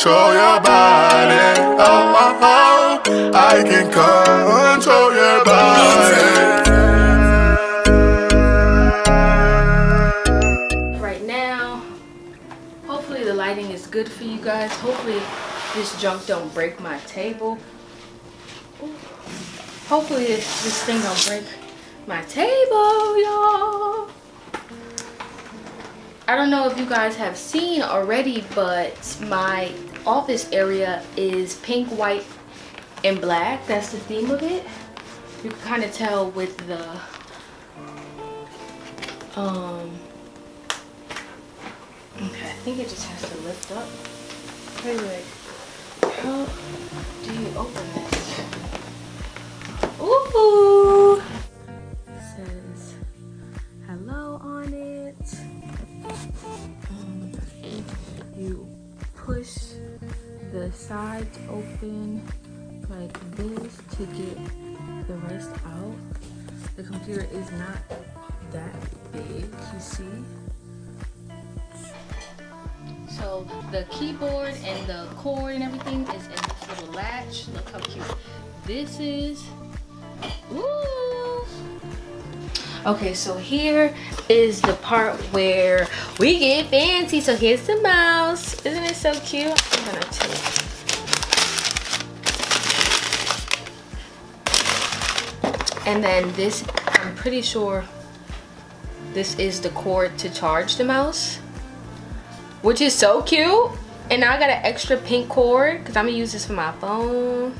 control your body. Oh, I can control your body. Right now, hopefully the lighting is good for you guys. Hopefully this junk don't break my table. Ooh. Hopefully this thing don't break my table, y'all. I don't know if you guys have seen already, but my office area is pink, white, and black. That's the theme of it. You can kind of tell with the okay, I think it just has to lift up. Wait, how do you open this? Ooh, it says hello on it. You push the sides open like this to get the rest out. The computer is not that big, you see. So the keyboard and the cord and everything is in this little latch. Look how cute this is. Ooh. Okay, so here is the part where we get fancy. So here's the mouse. Isn't it so cute? I'm gonna take. And then this, I'm pretty sure this is the cord to charge the mouse, which is so cute. And now I got an extra pink cord because I'm gonna use this for my phone.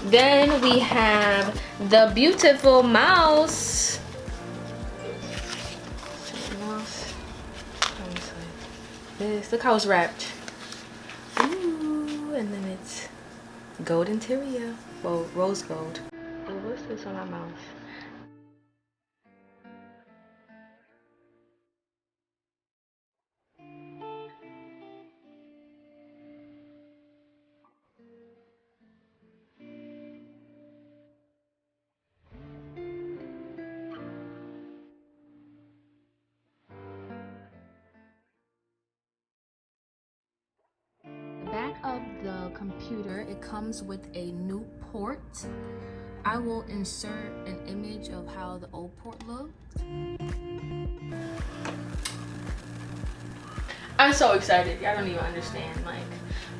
Then we have the beautiful mouse. This, look how it's wrapped. Ooh, and then it's gold interior. Well, rose gold. Oh, what's this on my mouse? Back of the computer, it comes with a new port. I will insert an image of how the old port looked. I'm so excited. I don't even understand. Like,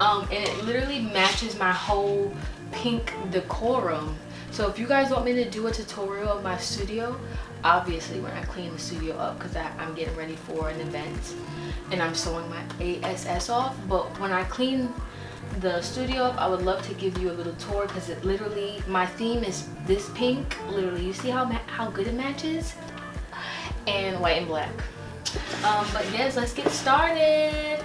and it literally matches my whole pink decorum. So if you guys want me to do a tutorial of my studio, obviously when I clean the studio up, because I'm getting ready for an event and I'm sewing my ASS off, but when I clean the studio up, I would love to give you a little tour, because it literally, my theme is this pink. Literally, you see how good it matches, and white and black. But yes, let's get started.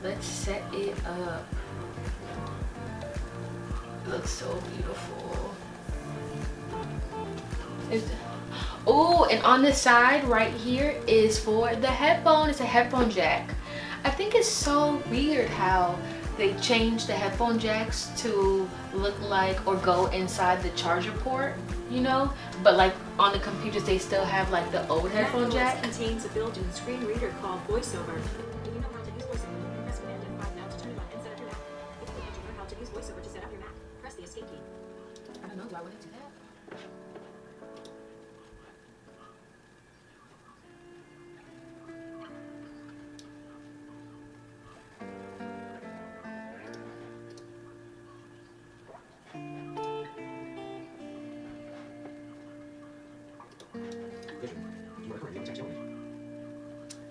Let's set it up. It looks so beautiful. Oh, and on the side right here is for the headphone. It's a headphone jack. I think it's so weird how they changed the headphone jacks to look like or go inside the charger port, you know, but like on the computers they still have like the old headphone jack. Contains a built-in screen reader called VoiceOver. Do you know how to use VoiceOver? Press Command F5 now to turn it on and set up your Mac. If you want to learn how to use VoiceOver to set up your Mac, press the Escape key. I don't know, do I want to do that?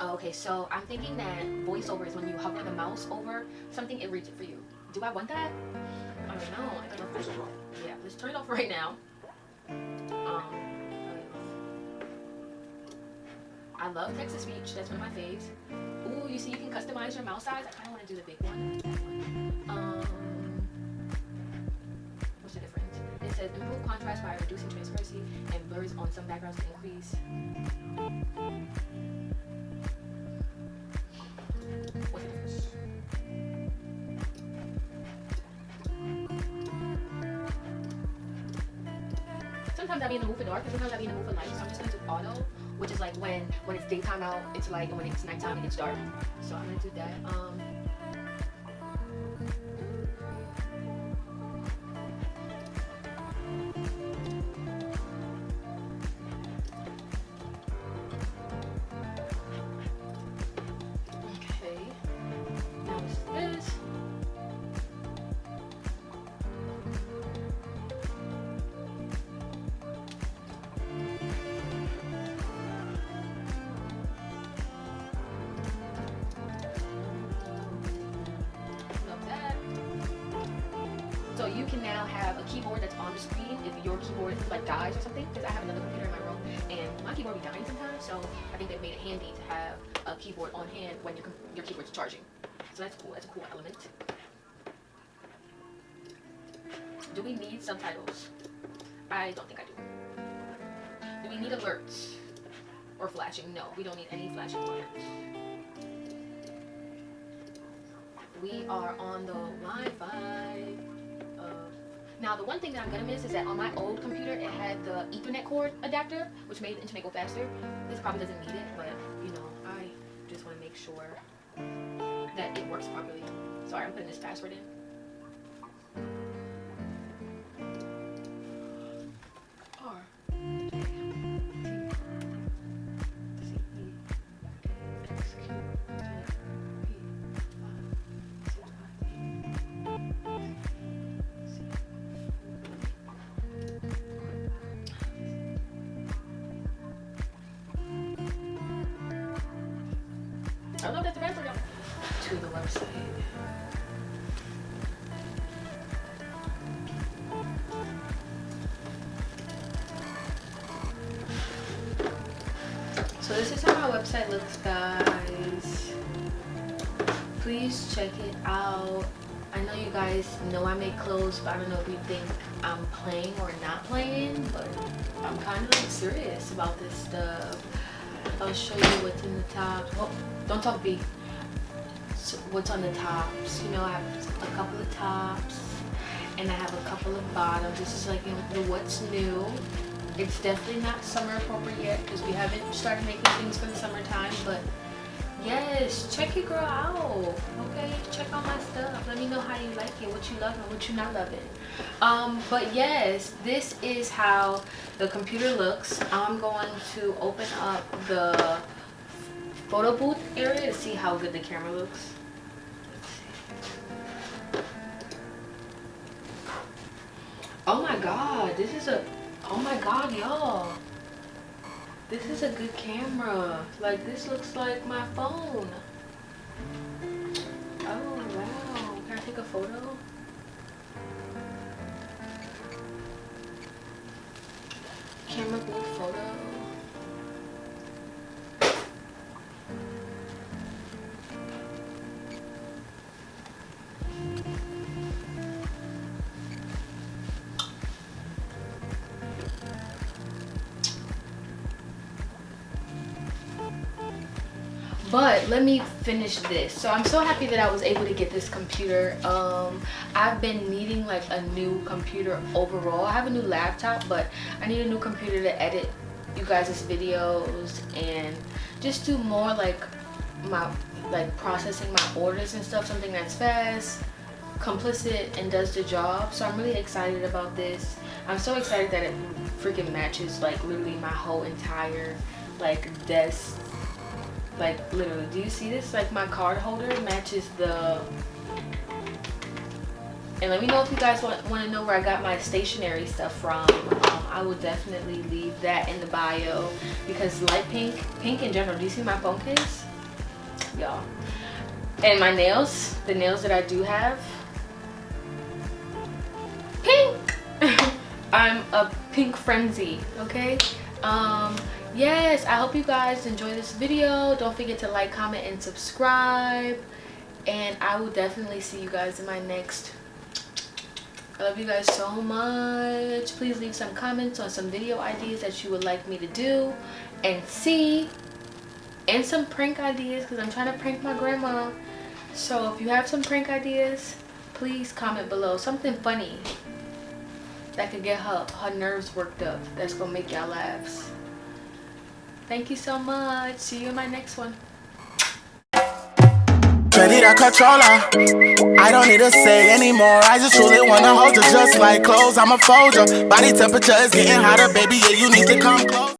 Okay, so I'm thinking that VoiceOver is when you hover the mouse over something, it reads it for you. Do I want that? I don't know. I don't know if yeah, let's turn it off right now. I love text-to-speech. That's one of my faves. Ooh, you see you can customize your mouse size. I kind of want to do the big one. What's the difference? It says improve contrast by reducing transparency and blurs on some backgrounds to increase. What's the difference? Sometimes I be in the mood for dark, and sometimes I be in the mood for light. So I'm just going to auto, which is like when it's daytime out, it's light, and when it's nighttime, it gets dark. So I'm gonna do that. Okay. Now it's this. So you can now have a keyboard that's on the screen if your keyboard like dies or something. Because I have another computer in my room and my keyboard be dying sometimes. So I think they made it handy to have a keyboard on hand when your keyboard's charging. So that's cool. That's a cool element. Do we need subtitles? I don't think I do. Do we need alerts or flashing? No, we don't need any flashing alerts. We are on the Wi-Fi. Now the one thing that I'm gonna miss is that on my old computer it had the Ethernet cord adapter, which made the internet go faster. This probably doesn't need it, but you know, I just want to make sure that it works properly. Sorry, I'm putting this password in. I don't know if that's the password. To the website. So this is how my website looks, guys. Please check it out. I know you guys know I make clothes, but I don't know if you think I'm playing or not playing, but I'm kind of like serious about this stuff. I'll show you what's in the tops. Oh, don't talk B. So what's on the tops? You know, I have a couple of tops and I have a couple of bottoms. This is like the what's new. It's definitely not summer appropriate yet because we haven't started making things for the summertime, but yes, check your girl out. Okay, check out my stuff. Let me know how you like it, what you love and what you're not loving. But yes, this is how the computer looks. I'm going to open up the photo booth area to see how good the camera looks. Oh my god, this is a, oh my god, y'all. This is a good camera. Like, this looks like my phone. Oh wow, can I take a photo? Camera booth photo. But let me finish this. So I'm so happy that I was able to get this computer. I've been needing like a new computer overall. I have a new laptop, but I need a new computer to edit you guys' videos and just do more like processing my orders and stuff, something that's fast, complicit, and does the job. So I'm really excited about this. I'm so excited that it freaking matches like literally my whole entire like desk. Like literally, do you see this? Like my card holder matches the, and let me know if you guys want to know where I got my stationery stuff from. I will definitely leave that in the bio because light pink in general. Do you see my phone case? Y'all. And my nails, the nails that I do have, pink. I'm a pink frenzy, okay? Yes, I hope you guys enjoy this video. Don't forget to like, comment, and subscribe. And I will definitely see you guys in my next. I love you guys so much. Please leave some comments on some video ideas that you would like me to do and see. And some prank ideas because I'm trying to prank my grandma. So if you have some prank ideas, please comment below. Something funny that could get her nerves worked up. That's going to make y'all laugh. Thank you so much. See you in my next one. Ready to controller. I don't need to say anymore. I just truly wanna hold you just like clothes. I'm a folder. Body temperature is getting hotter, baby. Yeah, you need to come close.